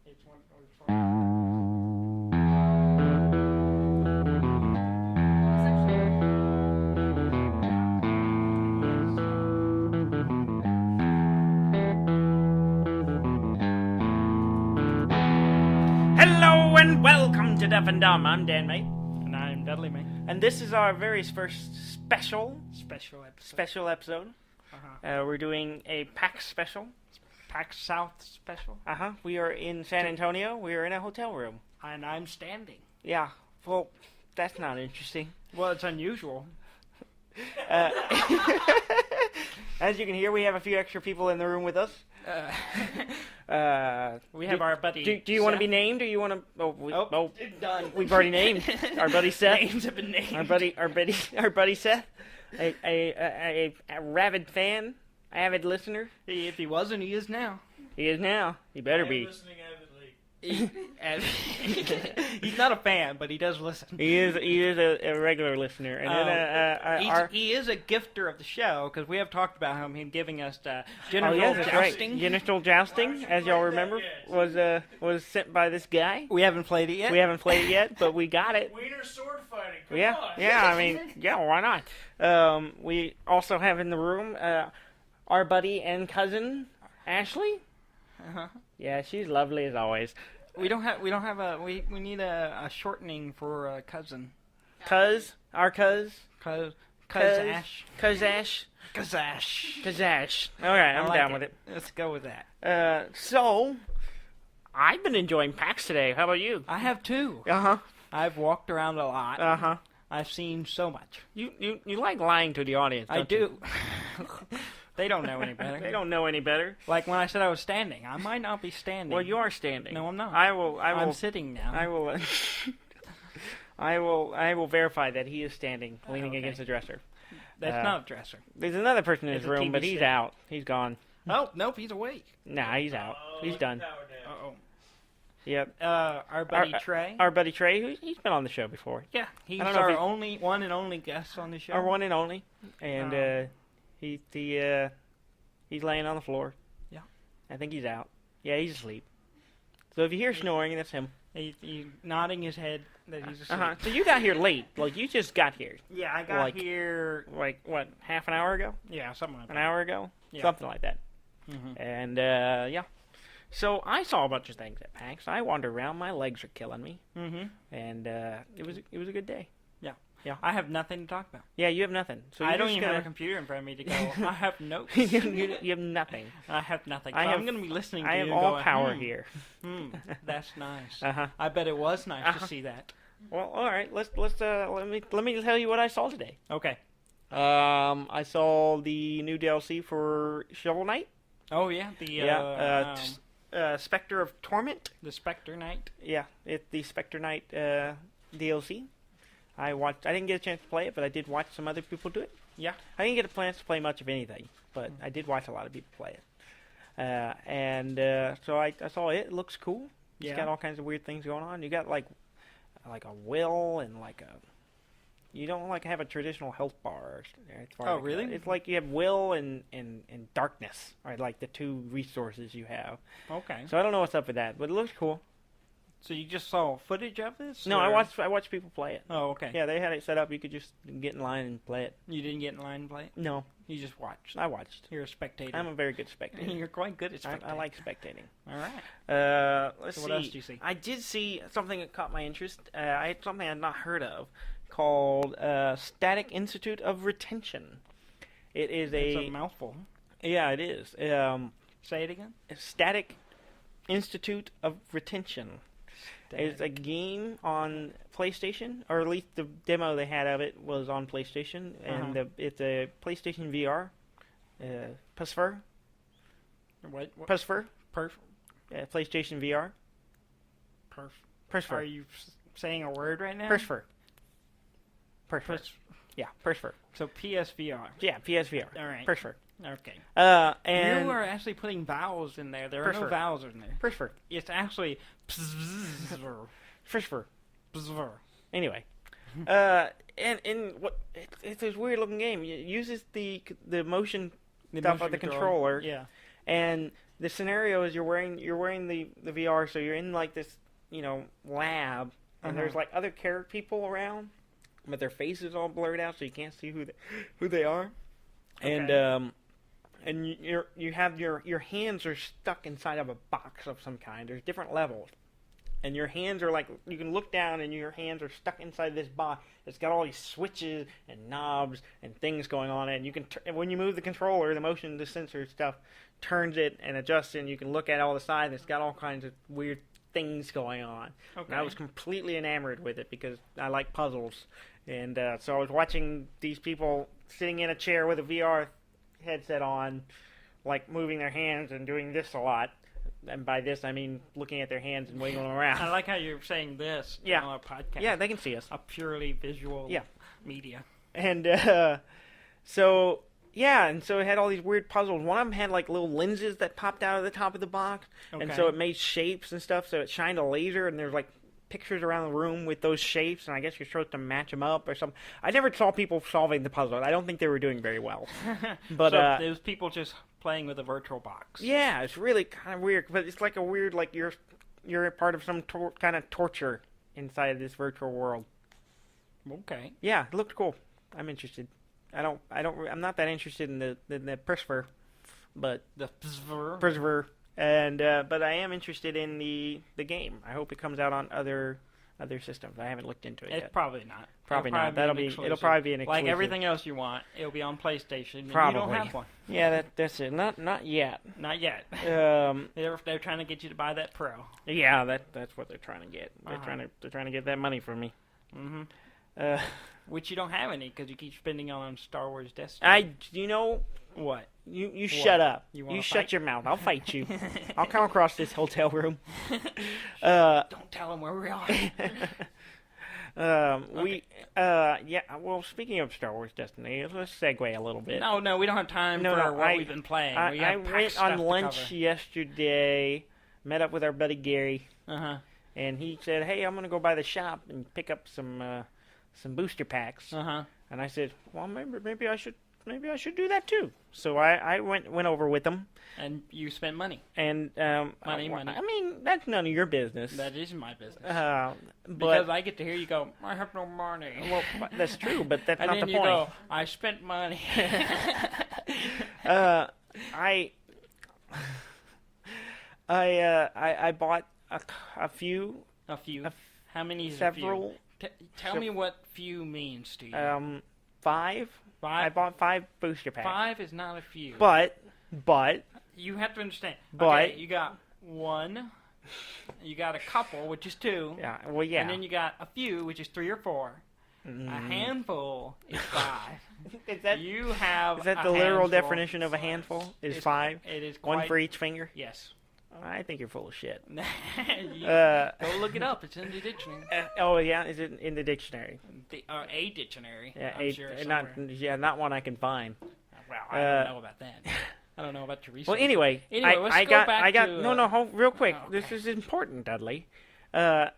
Hello and welcome to Deaf and Dumb. I'm Dan, mate. And I'm Dudley, mate. And this is our very first special episode. We're doing a PAX special. PAX South special. We are in San Antonio. We are in a hotel room. And I'm standing. Yeah. Well, that's not interesting. Well, it's unusual. As you can hear, we have a few extra people in the room with us. We have our buddy. Do you want to be named, or you want to? Done. We've already named our buddy Seth. Names have been named. Our buddy Seth, a rabid fan, avid listener. If he wasn't, he is now. He is now. He better be. Listening avidly. He's not a fan, but he does listen. He is a regular listener, and he is a gifter of the show, because we have talked about him giving us genital jousting. Right. Genital jousting, as y'all remember, was sent by this guy. We haven't played it yet. We haven't played it yet, but we got it. Wiener sword fighting. Come on. Yeah. I mean, why not? We also have in the room our buddy and cousin Ashley. Yeah, she's lovely as always. We need a shortening for cousin. Cuz Ash. All right, I'm down with it. Let's go with that. So I've been enjoying PAX today. How about you? I have too. I've walked around a lot. I've seen so much. You like lying to the audience, don't you? I do. They don't know any better. They don't know any better. Like when I said I was standing. I might not be standing. Well, you are standing. No, I'm not. I'm sitting now. I will verify that he is standing, leaning against the dresser. That's not a dresser. There's another person in his room, but he's out. He's gone. Oh, nope, he's awake. Nah, he's out. He's done. Uh-oh. Yep. Our buddy Trey. Our buddy Trey, he's been on the show before. Yeah, he's our one and only guest on the show. Our one and only. And he's laying on the floor. Yeah. I think he's out. Yeah, he's asleep. So if you hear snoring, that's him. He's nodding his head that he's asleep. So you got here late. Like, you just got here. Yeah, I got here... Like, what, half an hour ago? Yeah, something like that. An hour ago? Yeah. Something like that. Mm-hmm. And, yeah. So I saw a bunch of things at PAX. I wandered around. My legs are killing me. Mm-hmm. And it was a good day. Yeah, I have nothing to talk about. Yeah, you have nothing. So I don't even have a computer in front of me to go, I have notes. you have nothing. I have nothing. So I'm going to be listening to you. I have all power here. That's nice. I bet it was nice to see that. Well, all right. Let me tell you what I saw today. Okay. I saw the new DLC for Shovel Knight. Oh yeah, Spectre of Torment. The Spectre Knight. Yeah, it's the Spectre Knight DLC. I didn't get a chance to play it, but I did watch some other people do it. Yeah. I didn't get a chance to play much of anything, but I did watch a lot of people play it. So I saw it. It looks cool. It's got all kinds of weird things going on. You got like a will and you don't have a traditional health bar. Oh, really? It's like you have will and darkness are like the two resources you have. Okay. So I don't know what's up with that, but it looks cool. So you just saw footage of this? No, or? I watched people play it. Oh, okay. Yeah, they had it set up. You could just get in line and play it. You didn't get in line and play it? No. You just watched? I watched. You're a spectator. I'm a very good spectator. You're quite good at spectating. I like spectating. All right. Let's see. What else did you see? I did see something that caught my interest. I had something I had not heard of called Static Institute of Retention. It is It's a mouthful. Yeah, it is. Say it again? Static Institute of Retention. It's a game on PlayStation, or at least the demo they had of it was on PlayStation, and it's a PlayStation VR. PSVR? What? PSVR? PlayStation VR. PSVR. Are you saying a word right now? PSVR. Yeah, PSVR. So PSVR. Yeah, PSVR. All right. PSVR. Okay. And you are actually putting vowels in there. There are no vowels in there. PSVR. It's actually PSVR. Anyway, it's this weird looking game. It uses the motion stuff of the controller. Yeah. And the scenario is you're wearing the VR, so you're in like this lab, and there's like other people around, but their faces all blurred out, so you can't see who they are, Okay. and you have your hands are stuck inside of a box of some kind. There's different levels. And your hands are like, you can look down and your hands are stuck inside this box. It's got all these switches and knobs and things going on. And you can, when you move the controller, the motion, the sensor stuff turns it and adjusts it. And you can look at all the sides. It's got all kinds of weird things going on. Okay. And I was completely enamored with it because I like puzzles. And so I was watching these people sitting in a chair with a VR headset on, like moving their hands and doing this a lot. And by this, I mean looking at their hands and wiggling around. I like how you're saying this Yeah. on a podcast. Yeah, they can see us. A purely visual media. And so it had all these weird puzzles. One of them had like little lenses that popped out of the top of the box. And Okay. so it made shapes and stuff. So it shined a laser, and there's like pictures around the room with those shapes. And I guess you're supposed to match them up or something. I never saw people solving the puzzle. I don't think they were doing very well. But so there's people just playing with a virtual box. yeah, it's really kind of weird. But it's like a weird, like you're a part of some kind of torture inside of this virtual world. Okay. Yeah, it looked cool. I'm interested. I'm not that interested in the Persever, but The Persever, and but I am interested in the game. I hope it comes out on other systems. I haven't looked into it It's yet. probably not. Probably It'll not. It'll probably be an exclusive. Like everything else you want, it'll be on PlayStation. And Probably. You don't have one. Yeah, that's it. Not yet. Not yet. They're trying to get you to buy that Pro. Yeah, that's what they're trying to get. Uh-huh. They're trying to get that money from me. Mm-hmm. Which you don't have any because you keep spending on Star Wars Destiny. What? You shut up. You wanna shut fight? your mouth. I'll fight you. I'll come across this hotel room. Don't tell them where we are. Well, speaking of Star Wars Destiny, let's segue a little bit. No, we don't have time for what we've been playing. We I have PAX went stuff on to lunch cover. yesterday, met up with our buddy Gary, Uh-huh. and he said, "Hey, I'm gonna go by the shop and pick up some booster packs." Uh-huh. And I said, "Well, maybe I should do that too." So I went over with him, And you spent money. and Money. I mean, that's none of your business. That is my business. But Because I get to hear you go, I have no money. well, that's true, but that's and not then the you point. go, I spent money. I bought a few, A few. How many is several, a few? Tell me what few means to you. 5. I Five? bought 5 booster packs. 5 is not a few. But You have to understand. But- Okay, you got 1. You got a couple, which is 2. yeah. And then you got a few, which is 3 or 4. A handful is 5. Is that You have is that a the literal handful. definition of a handful? Is It's- 5? It is One quite, for each finger? Yes. I think you're full of shit. You- Uh, go look it up. It's in the dictionary. oh yeah, is it in the dictionary? A dictionary. Yeah, I'm sure not somewhere. not one I can find. Well, I don't know about that. I don't know about your research. Well, anyway, Let's I go got back to, no, hold, real quick. oh, okay. This is important, Dudley. I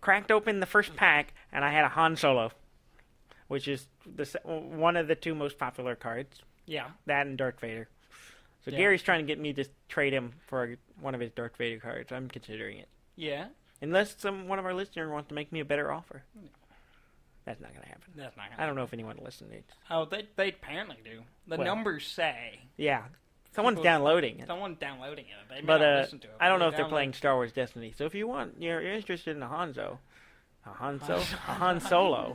cracked open the first pack and I had a Han Solo, which is one of the 2 most popular cards. Yeah. That and Darth Vader. So Yeah. Gary's trying to get me to trade him for one of his Darth Vader cards. I'm considering it, Yeah. unless one of our listeners wants to make me a better offer. That's not gonna happen. That's not gonna I don't know if anyone listens. Oh, they apparently do. The Well. numbers say. Yeah, someone's People- downloading it. Someone's downloading it. They may But not listen to it. I don't know if they they're download- playing Star Wars Destiny. So if you're interested in a Han Solo. Hanzo?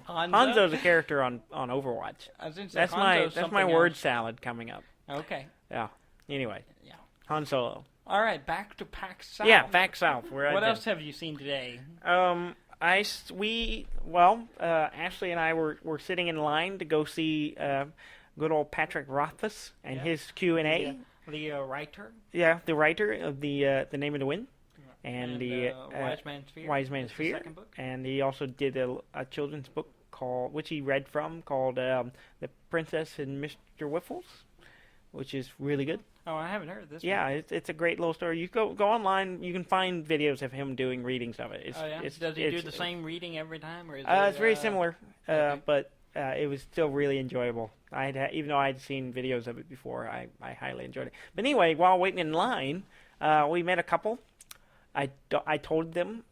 Hanzo's a character on Overwatch. I was gonna say That's Hanzo's my something word else. salad coming up. Okay. Yeah. Anyway, Yeah. Han Solo. All right. Back to PAX South. Yeah, PAX South. Where What I've else have you seen today? been. Ashley and I were sitting in line to go see good old Patrick Rothfuss and Yeah. his Q&A. The writer Yeah, the writer of the Name of the Wind and the Wise Man's Fear. Wise Man's It's the Fear. second book. And he also did a children's book which he read from, called The Princess and Mr. Whiffles, which is really good. Oh, I haven't heard this. Yeah, it's a great little story. You go online, you can find videos of him doing readings of it. Oh yeah. Does he do the same reading every time, or is It's very it, similar, okay. but it was still really enjoyable Even though I'd seen videos of it before, I highly enjoyed it. But anyway, while waiting in line, we met a couple. I told them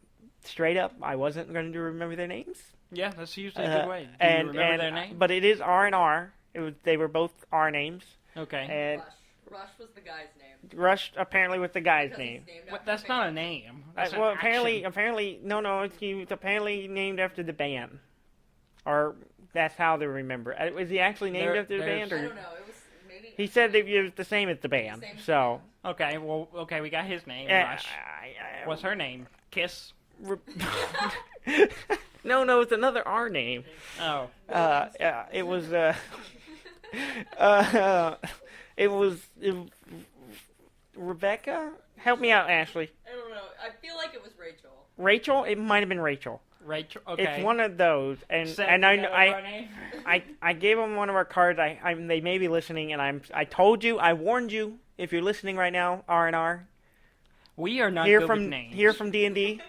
straight up I wasn't going to remember their names. Yeah, that's usually a good way. Do you remember their name? But it is R&R. They were both R names. Okay. And Rush was the guy's name. Rush apparently was the guy's name. That's not a name. Well, apparently, no, it's apparently named after the band, or that's how they remember. Was he actually named after the band? Or? I don't know. It was maybe. He said that it was the same as the band. So. Okay. Well. Okay. We got his name. Rush. What's her name? Kiss. No, it's another R name. Oh. It was. It was Rebecca. Help me out, Ashley. I don't know. I feel like it was Rachel. Rachel? It might have been Rachel. Rachel. Okay. It's one of those, and I gave them one of our cards. They may be listening, and I told you, I warned you. If you're listening right now, R&R. We are not good with names. Here from D&D.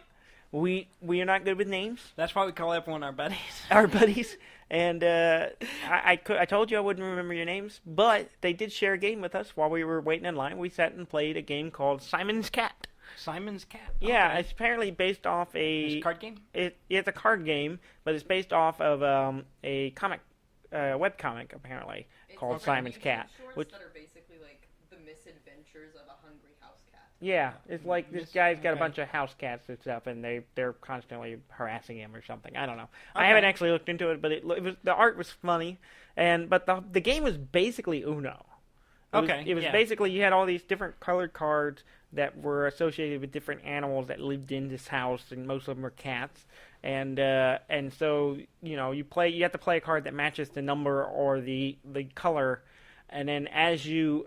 We are not good with names. That's why we call everyone our buddies. Our buddies. And I told you I wouldn't remember your names, but they did share a game with us while we were waiting in line. We sat and played a game called Simon's Cat. Simon's Cat? Yeah, okay. It's apparently based off It's a card game? It's a card game, but it's based off of a comic, webcomic, apparently, called Simon's Cat. Shorts that are basically like the misadventures of a hungry house cat. Yeah, it's like this guy's got a bunch of house cats and stuff, and they're constantly harassing him or something. I don't know. Okay. I haven't actually looked into it, but it was the art was funny, but the game was basically Uno. It was basically you had all these different colored cards that were associated with different animals that lived in this house, and most of them were cats. And so you have to play a card that matches the number or the color, and then as you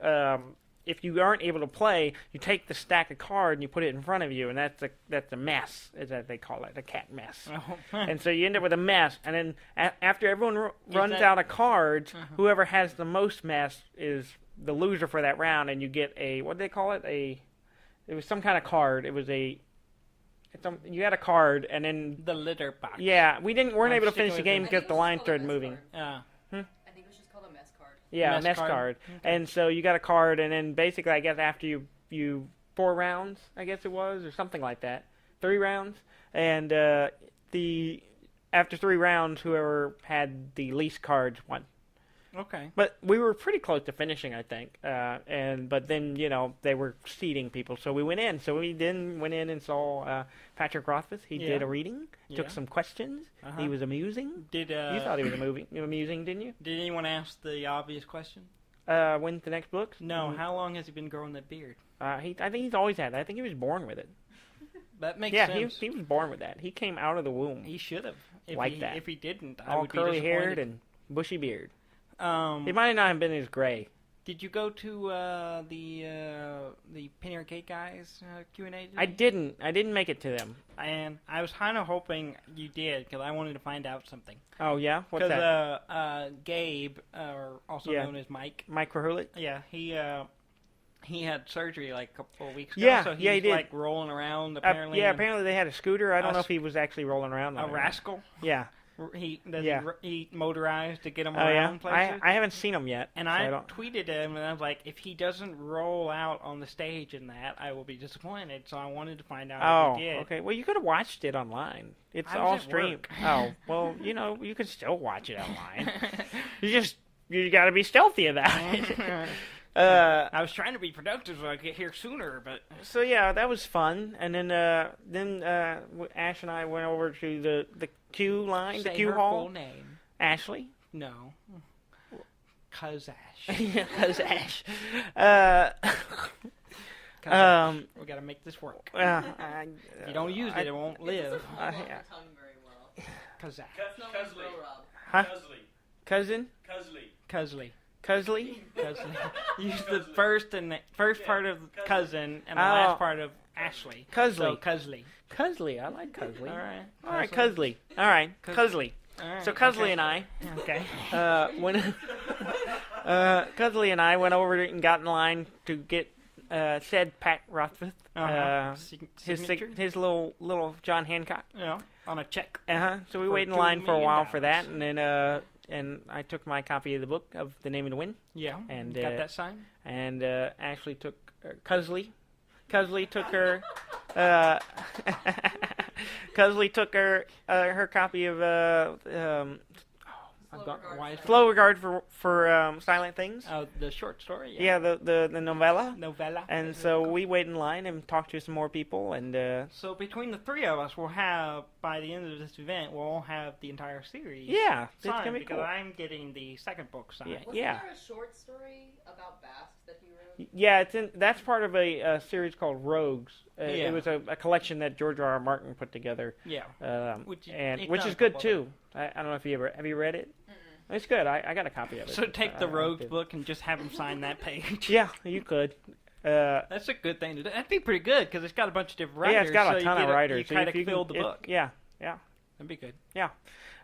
if you aren't able to play, you take the stack of cards and you put it in front of you, and that's a mess, is that they call it, a cat mess. Oh. And so you end up with a mess, and then after everyone runs out of cards, whoever has the most mess is the loser for that round, and you get what did they call it? It was some kind of card. It was you had a card, and then the litter box. Yeah, weren't able to finish the game because the line started moving. Yeah, mess card. Okay. And so you got a card, and then basically, I guess after you 4 rounds, I guess it was, or something like that, 3 rounds, and after 3 rounds, whoever had the least cards won. Okay. But we were pretty close to finishing, I think, but then they were seeding people, so we went in. So we then went in and saw Patrick Rothfuss. He did a reading, took some questions. He was amusing. You thought he was amusing, didn't you? Did anyone ask the obvious question? When's the next book? No. How long has he been growing that beard? I think he's always had that. I think he was born with it. That makes sense. Yeah, he was born with that. He came out of the womb. He should have. That. If he didn't, I would be disappointed. All curly-haired and bushy beard. He might not have been as gray. Did you go to the Penny Arcade guys Q&A today? I didn't make it to them. And I was kind of hoping you did, because I wanted to find out something. Oh, yeah? What's that? Because Gabe, also known as Mike. Mike Rahulik? Yeah, he had surgery like a couple of weeks ago. Yeah, so he did. like rolling around apparently. Apparently they had a scooter. I don't know if he was actually rolling around. A rascal? Yeah. He motorized to get him around places? I haven't seen him yet. And I tweeted him, and I was like, if he doesn't roll out on the stage in that, I will be disappointed. So I wanted to find out if he did. Okay. Well, you could have watched it online. It's all streamed. Oh, well, you can still watch it online. you got to be stealthy about it. I was trying to be productive so I could get here sooner, but... So, yeah, that was fun. And then Ash and I went over to the queue line, the queue hall. Say her full name. Ashley? No. Cuz Ash. Yeah, Cuz Ash. We got to make this work. If you don't use it won't live. It doesn't roll off your tongue very well. Cuz Ash. Huh? Cousin? Cusley. Cusley? Use the first part of cousin and the last part of Ashley. Cusley. So Cusley. Cusley. I like Cusley. All right. Cusley. All right. Cusley. So Cusley and I. Okay. Cusley and I went over and got in line to get said Pat Rothfuss. His little John Hancock. Yeah. On a check. So we waited in line for a while for that, and then and I took my copy of the book of The Name of the Wind. Yeah. And got that signed. And Ashley took Cusley took her. Cusley took her copy of Slow Regard for Silent Things. Oh, the short story? Yeah, the novella. Novella. And so we wait in line and talk to some more people. And so between the three of us, we'll have, by the end of this event, we'll all have the entire series yeah, it's signed, going to be because cool. I'm getting the second book signed. Wasn't there a short story about Bast that he wrote? Yeah, that's part of a series called Rogues. Yeah. It was a collection that George R. R. Martin put together. Yeah. Which is good too. I don't know if have you read it? Mm-mm. It's good. I got a copy of it. So take the Rogues book and just have him sign that page. Yeah, you could. That's a good thing to do. That'd be pretty good because it's got a bunch of different writers. Yeah, it's got a ton of writers. You kind of fill the book. Yeah. That'd be good. Yeah.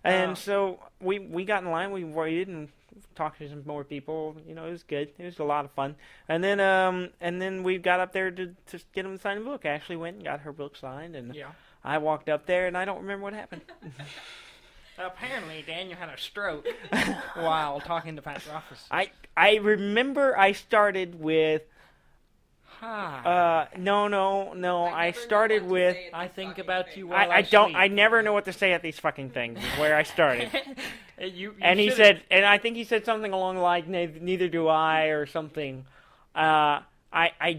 And so we got in line. We waited and talked to some more people. You know, it was good. It was a lot of fun. And then we got up there to get him to sign the book. Ashley went and got her book signed, and I walked up there, and I don't remember what happened. Apparently, Daniel had a stroke while talking to Patrick Rothfuss. I remember I started with. No. I started with. I think about you while I don't. sleep. I never know what to say at these fucking things. Is where I started. And he should've- said, and I think he said something along the line, neither do I, or something. I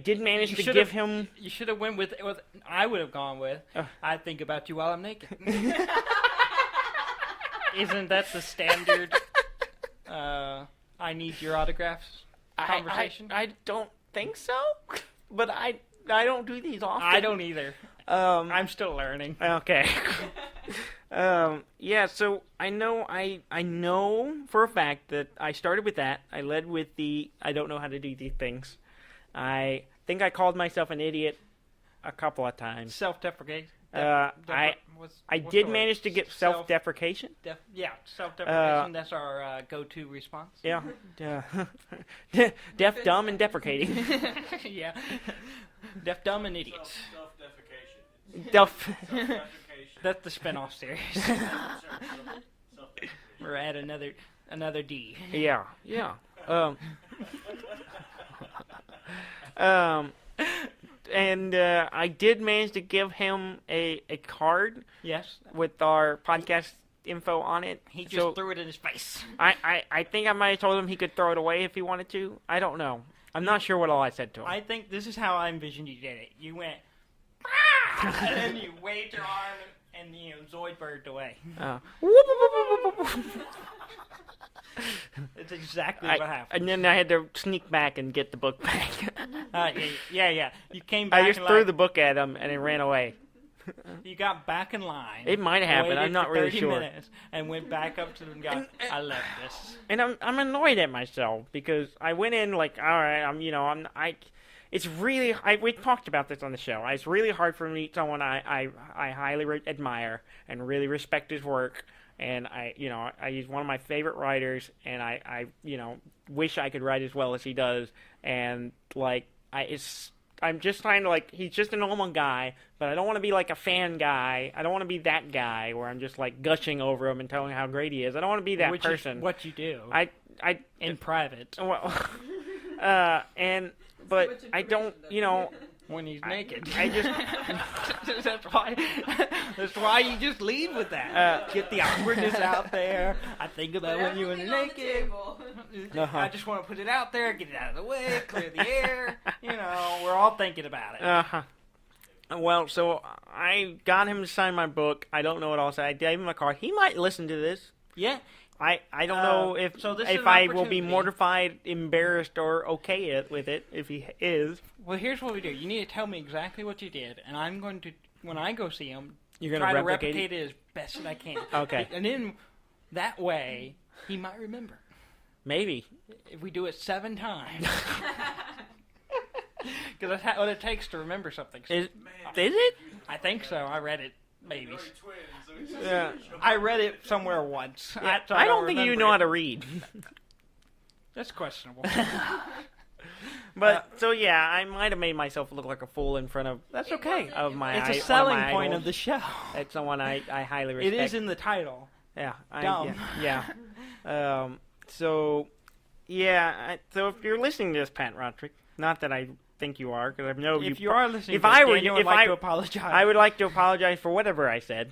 did manage to give him. You should have went with. I would have gone with. I think about you while I'm naked. Isn't that the standard? I need your autographs conversation. I don't think so, but I don't do these often. I don't either. I'm still learning. Okay. Yeah. So I know for a fact that I started with that. I led with the I don't know how to do these things. I think I called myself an idiot a couple of times. Self-deprecation. I did manage to get self-deprecation. Self-deprecation. That's our go-to response. Yeah. Deaf, dumb, and deprecating. Yeah. Deaf, dumb, and idiots. Self-defecation. That's the spin-off series. We're at another D. Yeah. And I did manage to give him a card. Yes. With our podcast info on it. He just threw it in his face. I think I might have told him he could throw it away if he wanted to. I don't know. I'm not sure what all I said to him. I think this is how I envisioned you did it. You went, and then you waved your arm and Zoidberged away. It's exactly what happened. And then I had to sneak back and get the book back. Yeah. You came back. I just threw the book at him and it ran away. You got back in line. It might have happened. I'm not really sure. 30 minutes and went back up to them and got, I love this. And I'm annoyed at myself because I went in like, all right, it's really, we talked about this on the show. It's really hard for me to meet someone I highly admire and really respect his work. And he's one of my favorite writers, and I wish I could write as well as he does. And I'm just trying to he's just a normal guy, but I don't want to be like a fan guy. I don't want to be that guy where I'm just like gushing over him and telling how great he is. I don't want to be that person. Is what you do. I in private. Well, but I don't, when he's naked. I just that's why you just lead with that. Get the awkwardness out there. I think about when you were naked. I just want to put it out there, get it out of the way, clear the air. We're all thinking about it. Well, so I got him to sign my book. I don't know what else. I gave him a card. He might listen to this. Yeah. I don't know if I will be mortified, embarrassed, or okay with it if he is. Well, here's what we do. You need to tell me exactly what you did, and I'm going to, when I go see him, try to replicate it as best as I can. Okay. And then that way, he might remember. Maybe. If we do it 7 times. Because that's what it takes to remember something. Is it? I think so. I read it. Maybe. Yeah. I read it somewhere once. Yeah. I don't think you know how to read. That's questionable. But so yeah, I might have made myself look like a fool in front of. That's okay. Of my, it's a selling point of the show. It's someone I highly respect. It is in the title. Yeah. Dumb. Yeah. So if you're listening to this, Pat Roderick, not that I think you are, because I know if you are listening, if I were Daniel you, would like to apologize. I would like to apologize for whatever I said,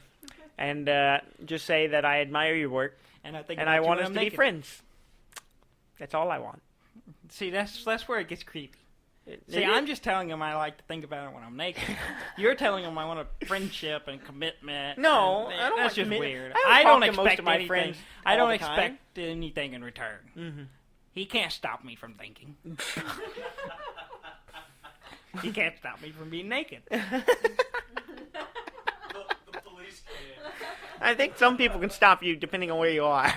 and just say that I admire your work, and I want us to be friends. That's all I want. See, that's where it gets creepy. See, It I'm is. just telling him I like to think about it when I'm naked. You're telling him I want a friendship and commitment. No, and I don't that's want just commit- weird. I don't talk to expect most of my anything. friends I all don't the expect anything in return. Mm-hmm. He can't stop me from thinking. He can't stop me from being naked. The police can't. I think some people can stop you depending on where you are.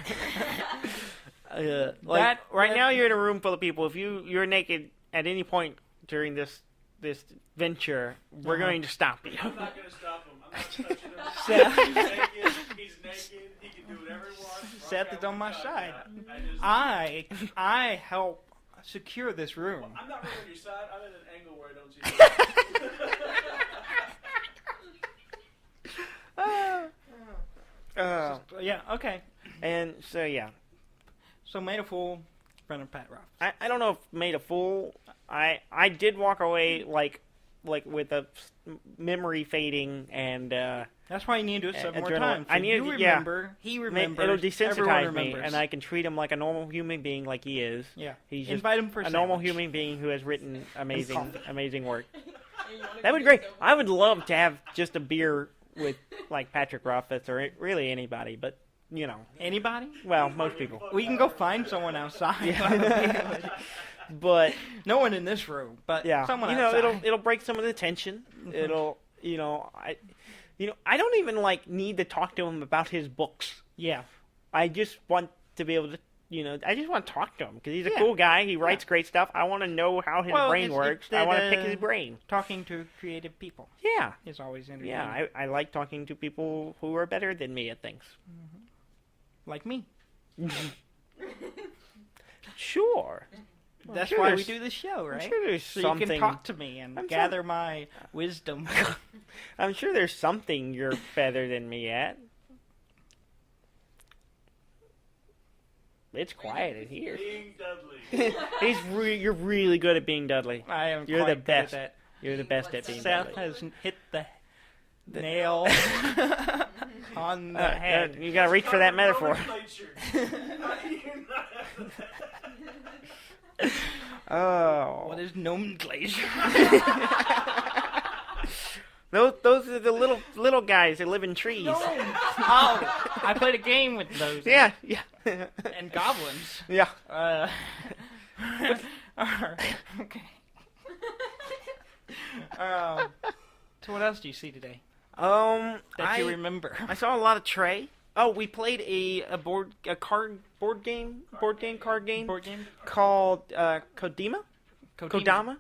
Right now, you're in a room full of people. If you're naked at any point during this venture, we're going to stop you. I'm not going to stop him. I'm not touching him. Seth. He's naked. He can do whatever he wants. Seth is on my side. I I help secure this room. I'm not really on your side. I'm in an angle where I don't see you. Yeah, okay. And so, yeah. So made a fool in front of Pat Rothfuss. I don't know if made a fool. I did walk away like with a memory fading and That's why you need to do it 7 more adrenaline. times. So I need you to- remember, he remembers, it'll everyone desensitize me, remembers. and I can treat him like a normal human being, like he is. Yeah. He's just Invite him for a normal sandwich. human being who has written amazing work. You wanna That would be be great. so- I would love to have just a beer with like Patrick Rothfuss or really anybody, but you know, Anybody? well, most people. We can go find someone outside. But No one in this room, but yeah, someone you know, outside. it'll break some of the tension. It'll, I don't even like need to talk to him about his books. Yeah. I just want to be able to, I just want to talk to him because he's a Yeah. cool guy. He writes great stuff. I want to know how his brain it's works. I that, want to pick his brain. Talking to creative people Yeah. is always entertaining. Yeah, I like talking to people who are better than me at things. Like me. Sure. That's sure why we there's- do this show, right? I'm sure there's So something. you can talk to me and I'm gather my wisdom. I'm sure there's something you're better than me at. It's quiet in here. Being Dudley. You're really good at being Dudley. I am You're quite the good best. at You're the best at being that. Seth Dudley. has hit the nail on the head. You gotta reach for that metaphor. Nomenclature. Oh. What is nomenclature? Those are the little guys that live in trees. Oh, I played a game with those. Yeah. And goblins. Yeah. Okay. So what else do you see today that you remember? I saw a lot of Trey. Oh, we played a board game called Kodama. Kodama?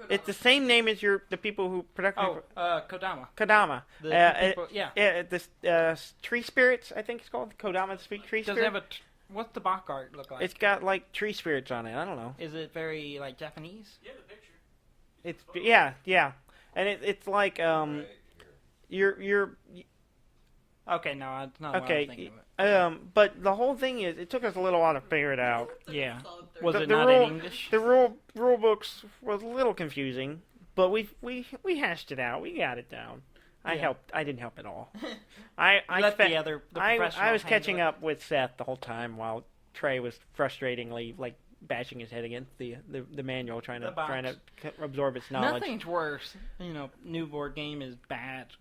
It's the same name as the people who Oh, Kodama. Kodama. The people, yeah. The tree spirits, I think it's called Kodama. The tree Does spirit. it have what's the box art look like? It's got like tree spirits on it. I don't know. Is it very like Japanese? Yeah, the picture. It's yeah, and it's like you're Okay, no, it's not what I was okay. thinking of it. But the whole thing is, it took us a little while to figure it out. Yeah. Solid third. Was The- it the not rule- in English? The rule books was a little confusing, but we hashed it out. We got it down. I Yeah. helped. I didn't help at all. I Let spent- the I professionals was catching handle up with Seth the whole time while Trey was frustratingly like bashing his head against the manual, trying The box. to absorb its it. knowledge. Nothing's worse. New board game is bad.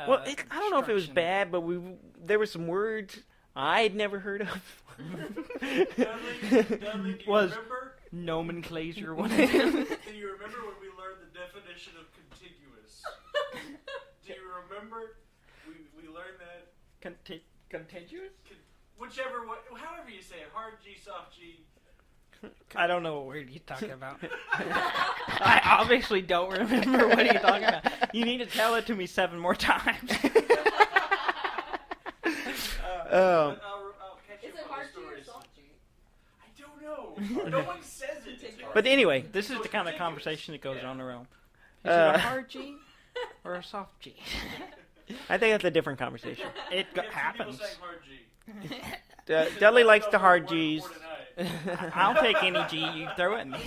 Well, I don't know if it was construction. bad, but there were some words I'd never heard of. Dudley, do you Was- remember? Nomenclature. What Do you remember when we learned the definition of contiguous? Do you remember? We learned that. Contiguous? Whichever way, however you say it, hard G, soft G. I don't know what word you're talking about. I obviously don't remember what you're talking about. You need to tell it to me 7 more times. I'll catch you Is it up on hard the G or stories. soft G? I don't know. No one says it. It's hard. But anyway, This is the kind of conversation that goes on around. Is it Uh, a hard G or a soft G? I think that's a different conversation. It happens. Dudley likes the hard G's. I'll take any G you throw at me.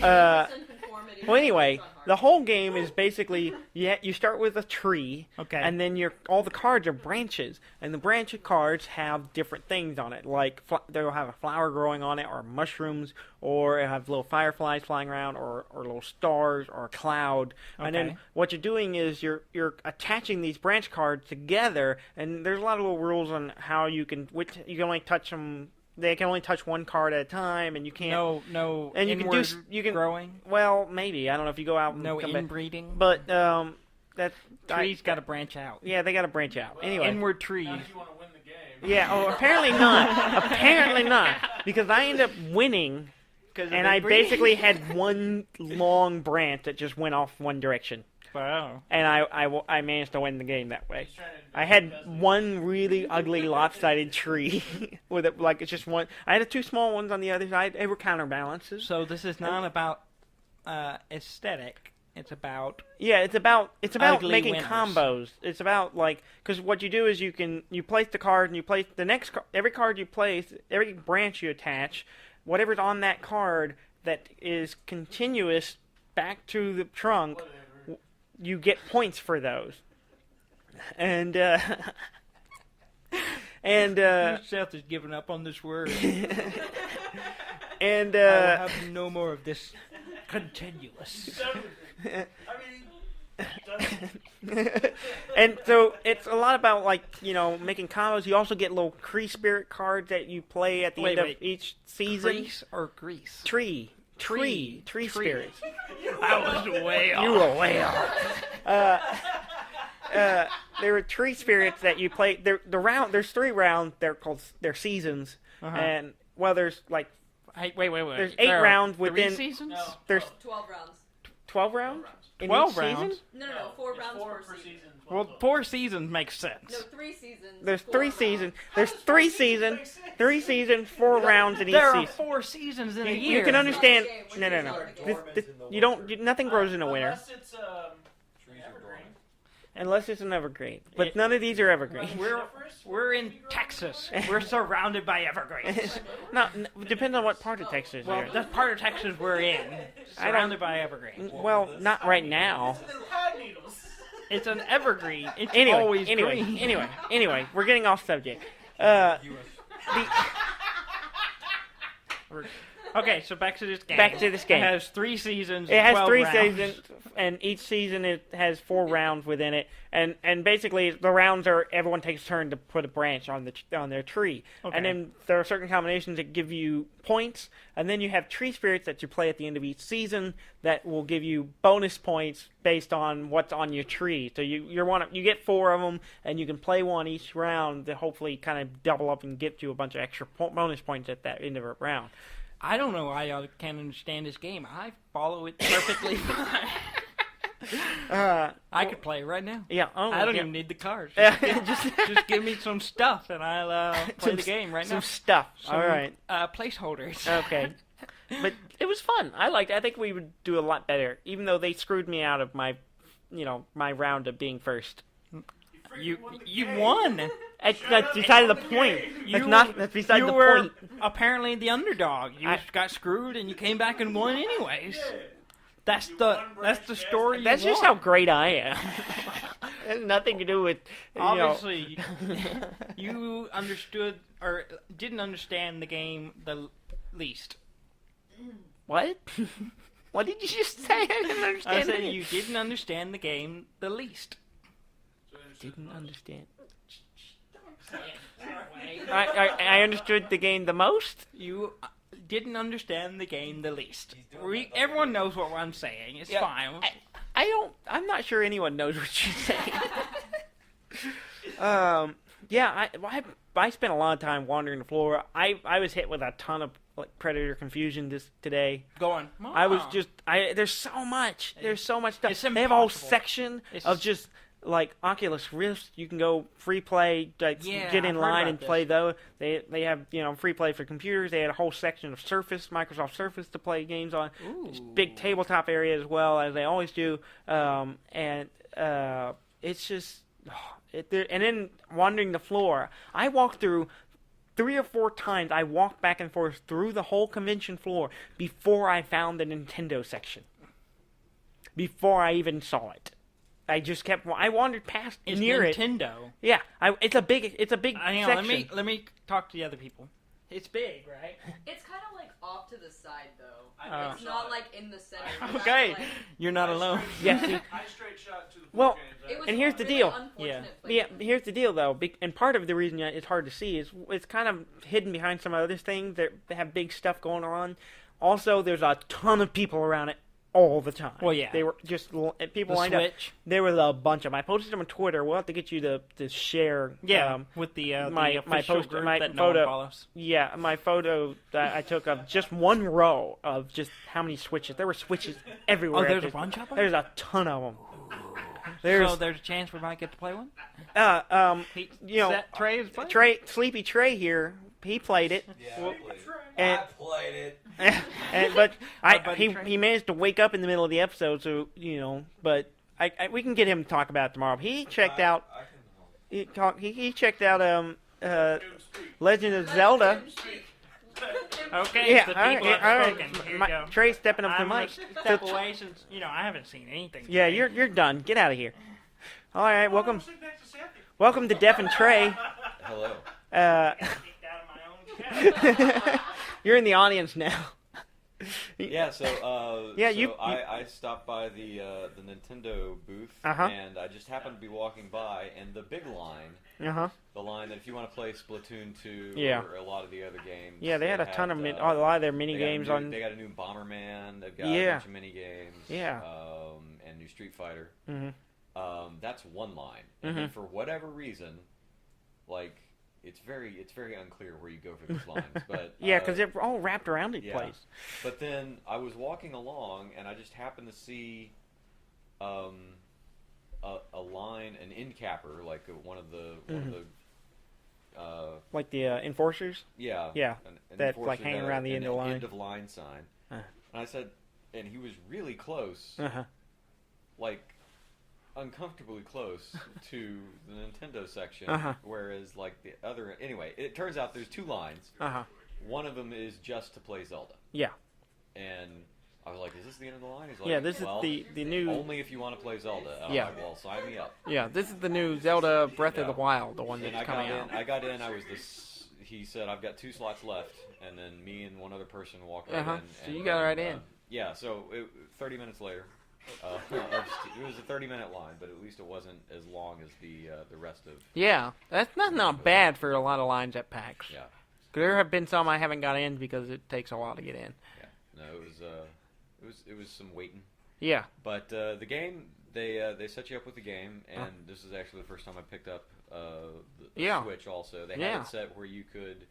Well, anyway, the whole game is basically you start with a tree, and then all the cards are branches, and the branch cards have different things on it, like they'll have a flower growing on it, or mushrooms, or it have little fireflies flying around, or little stars, or a cloud. And then what you're doing is you're attaching these branch cards together, and there's a lot of little rules on how you can only touch them. They can only touch one card at a time, and you can't. No. And you can growing. Well, maybe I don't know if you go out. No inbreeding. But trees got to branch out. Yeah, they got to branch out. Anyway, inward trees. If you want to win the game. Yeah. Oh, apparently not. Apparently not, because I ended up winning, and I basically had one long branch that just went off one direction. Wow. And I managed to win the game that way. I had one really ugly lopsided tree with it, like it's just one. I had two small ones on the other side. They were counterbalances. So this is not about aesthetic. It's about it's about making winners. combos. It's about because what you do is you place the card and you place the next every card you place, every branch you attach, whatever's on that card that is continuous back to the trunk. Whatever. You get points for those, and Seth is giving up on this word, and I will have no more of this continuous. And so it's a lot about making combos. You also get little tree spirit cards that you play at the end of each season. Grease or grease? Tree spirits. I was way off. You were way off. There were tree spirits that you play. There's 3 rounds. They're seasons, and there's wait. There's 8 rounds within 3 seasons. No. There's 12 rounds. 12 rounds. 12 each rounds. Season? No, 4 rounds per season. Well, 4 seasons makes sense. No, 3 seasons. There's 4 3 rounds. seasons. There's 3 seasons. 3 seasons, 4 rounds in each There season. are 4 seasons in a You year. can understand. It's No. not a game. Nothing grows in a winter Unless it's evergreen. unless it's an evergreen. But none of these are evergreen. We're in Texas. We're surrounded by evergreens. No, depends on what part of Texas you're Well, in. that's part of Texas we're in. Surrounded by evergreens. Well, not right now. Pine needles. It's an evergreen. It's Anyway, always green. anyway, we're getting off subject. Okay, so back to this game. It has 3 seasons. It has 12 3 rounds. seasons, and each season it has 4 rounds within it. And basically, the rounds are everyone takes a turn to put a branch on their tree. Okay. And then there are certain combinations that give you points, and then you have tree spirits that you play at the end of each season that will give you bonus points based on what's on your tree. So you get 4 of them, and you can play one each round to hopefully kind of double up and get you a bunch of extra bonus points at that end of a round. I don't know why y'all can't understand this game. I follow it perfectly fine. I could play right now. Yeah. Oh, I don't yeah. even need the cards. Yeah, Just give me some stuff and I'll play the game right now. Some stuff. All right. Placeholders. Okay. But it was fun. I liked it. I think we would do a lot better, even though they screwed me out of my round of being first. You won. That's beside the point. That's beside the point. Apparently the underdog. You got screwed and you came back and won anyways. That's the story. That's just how great I am. It has nothing to do with obviously you understood or didn't understand the game the least. What? What did you just say? I didn't understand. I said you didn't understand the game the least. Didn't understand. I understood the game the most. You didn't understand the game the least. Everyone knows what I'm saying. It's fine. I'm not sure anyone knows what you're saying. I spent a lot of time wandering the floor. I was hit with a ton of predator confusion today. Go on. I was there's so much. There's so much stuff. It's They have a whole impossible. section of just like Oculus Rift. You can go free play, get in I've line heard and about play those. They have free play for computers. They had a whole section of Surface, Microsoft Surface to play games on. This big tabletop area as well, as they always do. It's just And then wandering the floor. I walked through 3 or 4 times. I walked back and forth through the whole convention floor before I found the Nintendo section. Before I even saw it. I just kept. I wandered past near Nintendo. it. Yeah, it's a big Hang on, section. let me talk to the other people. It's big, right? It's kind of like off to the side, though. It's shot not it. like in the center. Okay, Like, you're not alone. Yeah, see, I straight shot to the Well, games. it was And here's a the really deal. unfortunate yeah. placement. Here's the deal, though, and part of the reason it's hard to see is it's kind of hidden behind some other things that have big stuff going on. Also, there's a ton of people around it all the time. Well, yeah. They were just people The lined up. Switch. There was a bunch of them. I posted them on Twitter. We'll have to get you to share. Yeah, with the my official poster- group my that photo- no one follows. Yeah, my photo that I took of just one row of just how many switches. There were switches everywhere. Oh, there's a There's- bunch of them? There's a ton of them. So there's a chance we might get to play one? Trey is playing? Sleepy Trey here, he played it. Yeah, I played it. And, I played it. but Our buddy he Trey. managed to wake up in the middle of the episode, so but we can get him to talk about it tomorrow. He checked out I can he checked out Legend of Zelda. Okay, Yeah, the all people right, have all right. spoken. Here you go. Trey's stepping up to I'm the gonna mic. step away since, I haven't seen anything. Yeah, today. you're done. Get out of here. All right, welcome to Def and Trey. Hello. Kicked out of my own chat. You're in the audience now. Yeah, so Yeah, I stopped by the Nintendo booth, Uh-huh. and I just happened to be walking by, and the big line, Uh-huh. the line that if you want to play Splatoon 2 Yeah. or a lot of the other games, Yeah, they had a ton of a lot of their mini they got a games new- on. They got a new Bomberman. They've got Yeah. a bunch of mini games. Yeah. And new Street Fighter. Mhm. That's one line, and then for whatever reason, like it's very unclear where you go for these lines. But Yeah, because they're all wrapped around each yeah. place. But then I was walking along, and I just happened to see a line, an end capper, like one of the Like the enforcers. yeah Yeah, an that's, enforcer like, hanging around the end of the line. end of line sign. Uh. And I said, and he was really close, Uh-huh. like uncomfortably close to the Nintendo section, Uh-huh. whereas like the other. Anyway, it turns out there's two lines. Uh-huh. One of them is just to play Zelda, Yeah. and I was like, "Is this the end of the line?" He's like, Yeah, this is well, the new. only if you want to play Zelda. And Yeah. I'm like, well, sign me up. Yeah, this is the new Zelda Breath of Yeah. the Wild, the one And that's I got coming in. out. I got in. I was this. He said, "I've got 2 slots left," and then me and one other person walked right Uh-huh. in. So and, you got right in. Yeah. So 30 minutes later, it was a 30-minute line, but at least it wasn't as long as the rest of. Yeah, that's not bad for a lot of lines at PAX. Yeah. There have been some I haven't got in because it takes a while to get in. Yeah. No, it was some waiting. Yeah. But the game, they set you up with the game, and this is actually the first time I picked up the Yeah. Switch. Also, they Yeah. had it set where you could.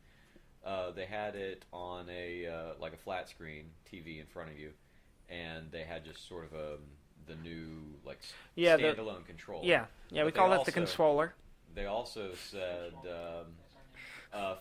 They had it on a like a flat screen TV in front of you, and they had just sort of the new like Yeah, standalone controller. Yeah, we But call they that the also- controller. They also said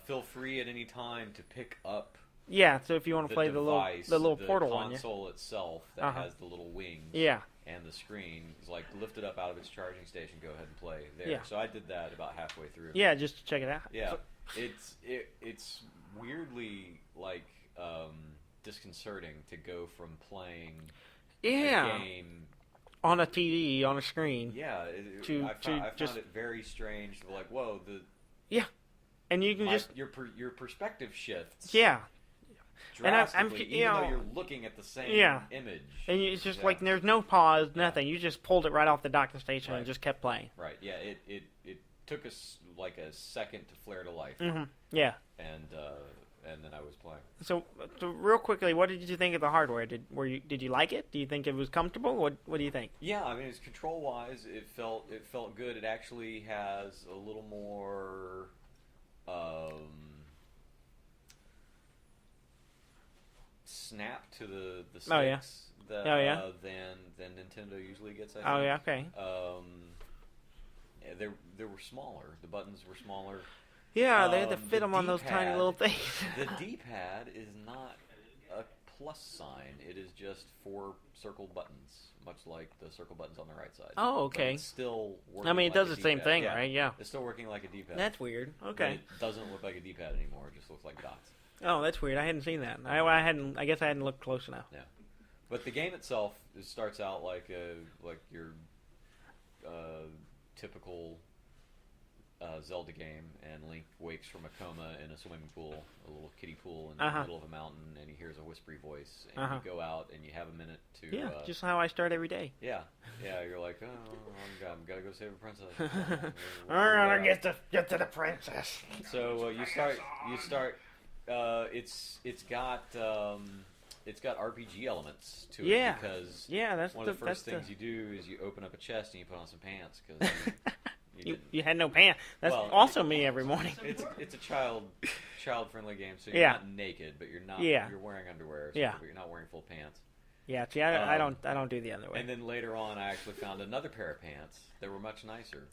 feel free at any time to pick up. Yeah, so if you want to The play device, the little portal one, yeah. console itself that Uh-huh. has the little wings. Yeah. And the screen is like lifted up out of its charging station. Go ahead and play there. Yeah. So I did that about halfway through. Yeah, just to check it out. Yeah. It's weirdly like disconcerting to go from playing Yeah. a game. On a TV, on a screen. Yeah. To I found just- it very strange. Like, whoa, And you can just your perspective shifts. yeah. And I'm Drastically, you even know, though you're looking at the same Yeah. image. And it's just Yeah. like there's no pause, nothing. You just pulled it right off the docking station and Right. just kept playing. Right. Yeah. It took us like a second to flare to life, Hmm. Yeah. and then I was playing. So real quickly, what did you think of the hardware? Did you like it? Do you think it was comfortable? What do you think? Yeah, I mean, it's control wise, it felt good. It actually has a little more snap to the sticks Oh, yeah. that, Oh, yeah. than Nintendo usually gets. I Oh think. yeah, okay. Yeah, they were smaller. The buttons were smaller. Yeah, they had to fit the them on those tiny D-pad- little things. The D-pad is not a plus sign. It is just 4 circle buttons, much like the circle buttons on the right side. Oh, okay. But it's still working. I mean, it like does a the same D-pad. thing, right? Yeah. It's still working like a D-pad. That's weird. But Okay. it doesn't look like a D-pad anymore. It just looks like dots. Oh, that's weird. I hadn't seen that. I guess I hadn't looked close enough. Yeah. But the game itself starts out like your typical Zelda game, and Link wakes from a coma in a swimming pool, a little kiddie pool in the middle of a mountain, and he hears a whispery voice, and you go out and you have a minute to... Yeah, just how I start every day. Yeah, you're like, oh, I've got to go save a princess. I gotta get to the princess. So you start. It's got RPG elements to it because that's one of the first things you do is you open up a chest and you put on some pants because you had no pants. That's also me every morning. It's a child friendly game, so you're not naked, but you're not you're wearing underwear, so but you're not wearing full pants. Yeah, see, I don't do the other way. And then later on, I actually found another pair of pants that were much nicer.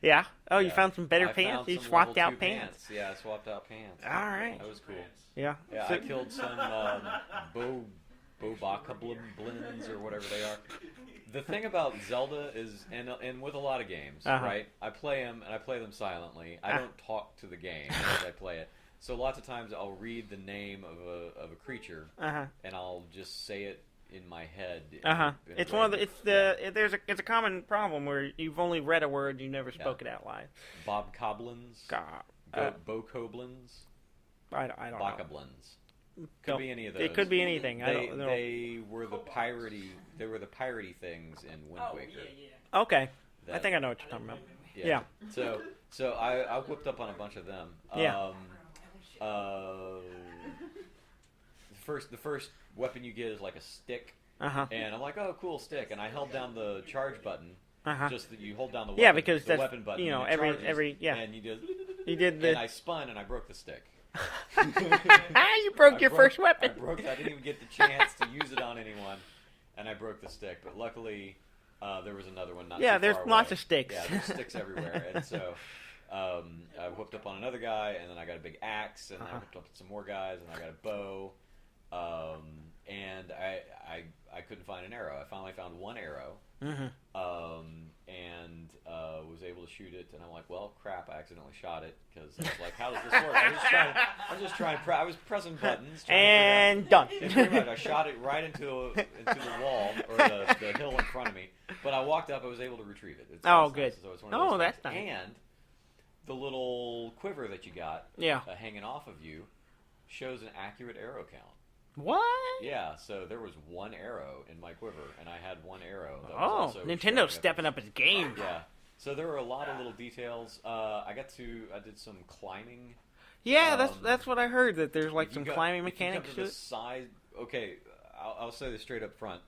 Yeah. Oh, you found some better pants. You swapped out pants. Yeah, I swapped out pants. All right. That was cool. Yeah. Yeah, I killed some bokoblins or whatever they are. The thing about Zelda is, and with a lot of games, right? I play them and I play them silently. I don't talk to the game as I play it. So lots of times I'll read the name of a creature and I'll just say it in my head. It's one of it's a common problem where you've only read a word, you never spoke it out loud. Bobcoblins, bokoblins. I don't know. Bokoblins. Could be any of those. It could be anything. They were the piratey. They were the piratey things in Wind Waker. Okay, I think I know what you're talking about. Yeah. So I whipped up on a bunch of them. The first weapon you get is like a stick, and I'm like, oh, cool stick, and I held down the charge button. Just that you hold down the weapon, because the weapon button. Every and you did the. And I spun and I broke the stick. You broke your first weapon. I didn't even get the chance to use it on anyone, and I broke the stick. But luckily, there was another one. There's lots of sticks. Yeah, there's sticks everywhere, and so I whooped up on another guy, and then I got a big axe, and I whooped up some more guys, and I got a bow, and I couldn't find an arrow. I finally found one arrow, and was able to shoot it. And I'm like, well, crap! I accidentally shot it because I was like, how does this work? I was pressing buttons, and done. And pretty much, I shot it right into the wall or the hill in front of me. But I walked up. I was able to retrieve it. Good. Nice. So it's one of those that's things. nice. And the little quiver that you got, hanging off of you, shows an accurate arrow count. What? Yeah, so there was one arrow in my quiver, and I had one arrow. That was also Nintendo's stepping up its game. Yeah. So there were a lot of little details. I did some climbing. Yeah, that's what I heard, that there's like some climbing mechanics to to the it. side. Okay, I'll say this straight up front.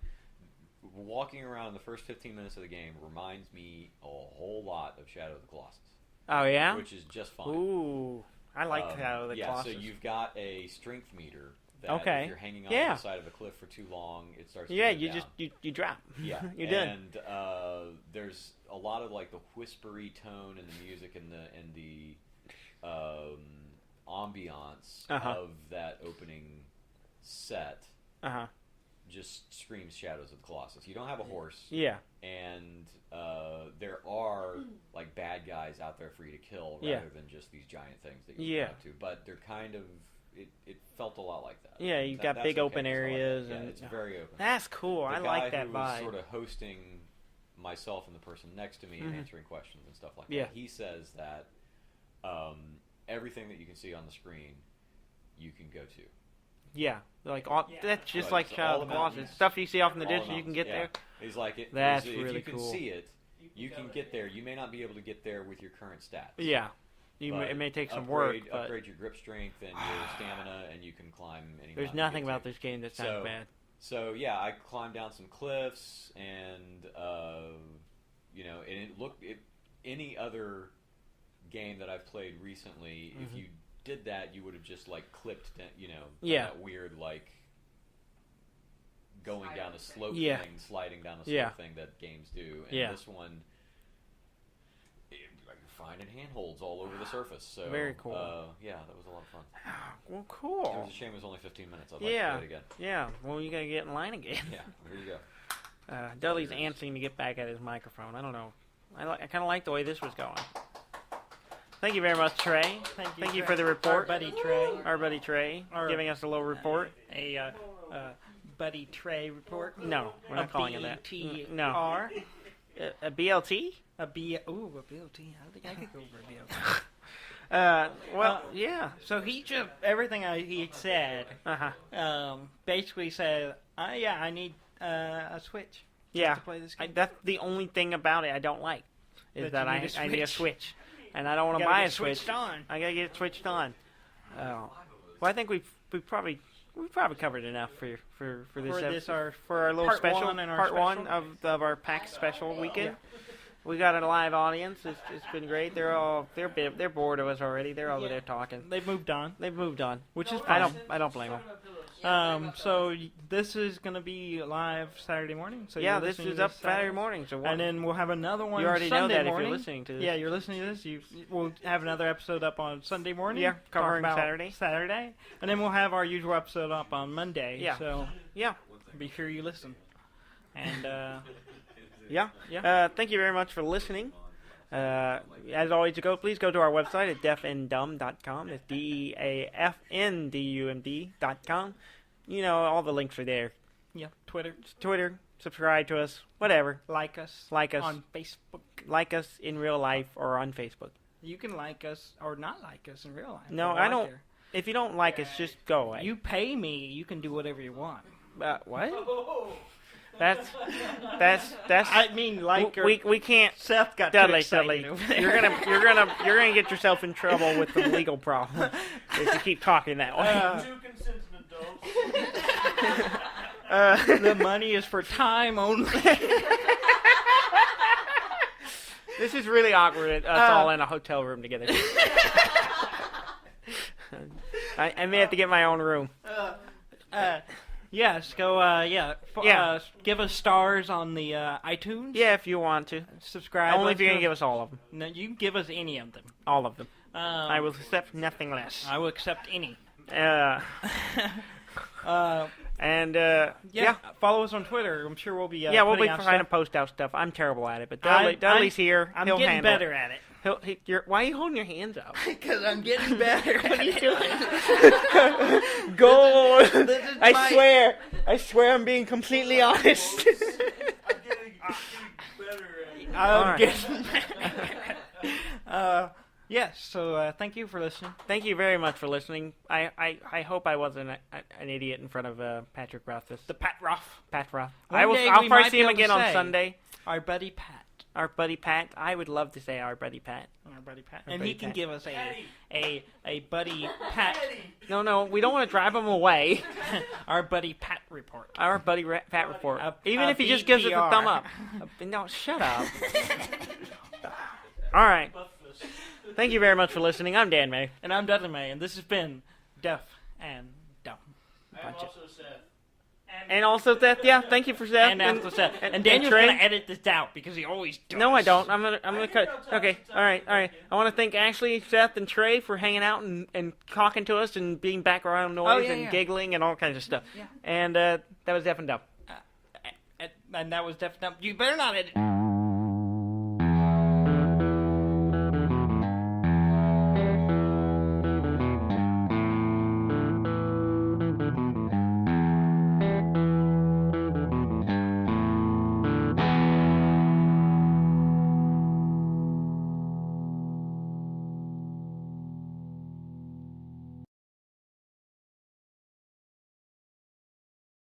Walking around the first 15 minutes of the game reminds me a whole lot of Shadow of the Colossus. Oh, yeah? Which is just fine. Ooh, I like Shadow of the Colossus. So you've got a strength meter. If you're hanging on the side of a cliff for too long, it starts to go down. You drop. Yeah. You're done. And there's a lot of like the whispery tone in the music and the ambiance of that opening set just screams Shadows of the Colossus. You don't have a horse. Yeah. And there are like bad guys out there for you to kill rather than just these giant things that you have to. But they're kind of it felt a lot like that. Yeah, you've got big open areas. Yeah, it's very open. That's cool. I like that vibe. The guy who was sort of hosting myself and the person next to me and answering questions and stuff like that, he says that everything that you can see on the screen, you can go to. Yeah, that's just like Shadow of the Colossus. Stuff you see off in the distance, you can get there. He's like, that's if really you can cool. see it, you can get there. You may not be able to get there with your current stats. Yeah. It may take some work, but upgrade your grip strength and your stamina, and you can climb any mountain. There's nothing about this game that sounds bad. So yeah, I climbed down some cliffs, and and it looked. Any other game that I've played recently, if you did that, you would have just like clipped, that weird like going down a slope thing, sliding down a slope thing that games do, and this one. finding handholds all over the surface. So very cool. Yeah, that was a lot of fun. Well, cool. It was a shame it was only 15 minutes. I'd like to play it again. Yeah. Well, you gotta get in line again. Yeah, there you go. Dudley's antsing to get back at his microphone. I don't know. I kind of like the way this was going. Thank you very much, Trey. Thank you for the report. Our buddy Trey. Giving us a little report. A buddy Trey report. No, we're not calling it that. No. A BLT? A BLT. I don't think I could go for a BLT. Yeah. So he just, everything he said, basically said, I need a Switch. Yeah. To play this game. That's the only thing about it I don't like, is that I need a Switch. And I don't want to buy a Switch. I gotta get it switched on. Well, I think we've probably covered enough for this for our little special part one of our PAX special weekend. Yeah. We got a live audience. It's been great. They're bored of us already. They're over there talking. They've moved on. Which is fine. I don't blame them. So this is going to be live Saturday morning. So yeah, this is up Saturday morning. So and then we'll have another one. You already Sunday know that morning. if you're listening to this. Yeah, you're listening to this. We'll have another episode up on Sunday morning. Yeah, covering Saturday, and then we'll have our usual episode up on Monday. Yeah. So yeah, be sure you listen. And thank you very much for listening. As always, please go to our website at deafnddumb.com. It's deafndumd.com. You know, all the links are there. Yeah, Twitter, subscribe to us, whatever. Like us on Facebook. Like us in real life or on Facebook. You can like us or not like us in real life. No, I don't. If you don't like us, just go away. You pay me, you can do whatever you want. What? That's. I mean, like we can't. Seth got Dudley. You're gonna get yourself in trouble with the legal problem if you keep talking that way. 2 consentement dogs. The money is for time only. This is really awkward. Us all in a hotel room together. I may have to get my own room. Yes, go. Give us stars on the iTunes. Yeah, if you want to. Subscribe. Only if you're gonna give us all of them. No, you can give us any of them. All of them. I will accept nothing less. I will accept any. Follow us on Twitter. I'm sure we'll be. We'll be trying to post out stuff. I'm terrible at it, but Dudley's here. I'm getting better at it. Why are you holding your hands up? Because I'm getting better. What are you doing? Go! I swear, I'm being completely honest. I'm getting better at it. Getting better. Yes. So thank you for listening. Thank you very much for listening. I hope I wasn't an idiot in front of Patrick Rothfuss. The Pat Roth. I'll probably see him again on Sunday. Our buddy Pat. Our buddy Pat. I would love to say our buddy Pat. And he can give us a buddy Pat. No, we don't want to drive him away. Our buddy Pat report. Our buddy Pat report. Even if he just gives us a thumb up. No, shut up. All right. Thank you very much for listening. I'm Dan May. And I'm Dudley May. And this has been Deaf and Dumb. I'm also Seth. And also Seth, yeah, thank you for Seth. And Seth. And Daniel's going to edit this out because he always does. No, I don't. I'm gonna cut. Okay, all right. I want to thank Ashley, Seth, and Trey for hanging out and talking to us and being background noise and giggling and all kinds of stuff. Yeah. And that was Deaf and Dumb. And that was Deaf and Dumb. You better not edit.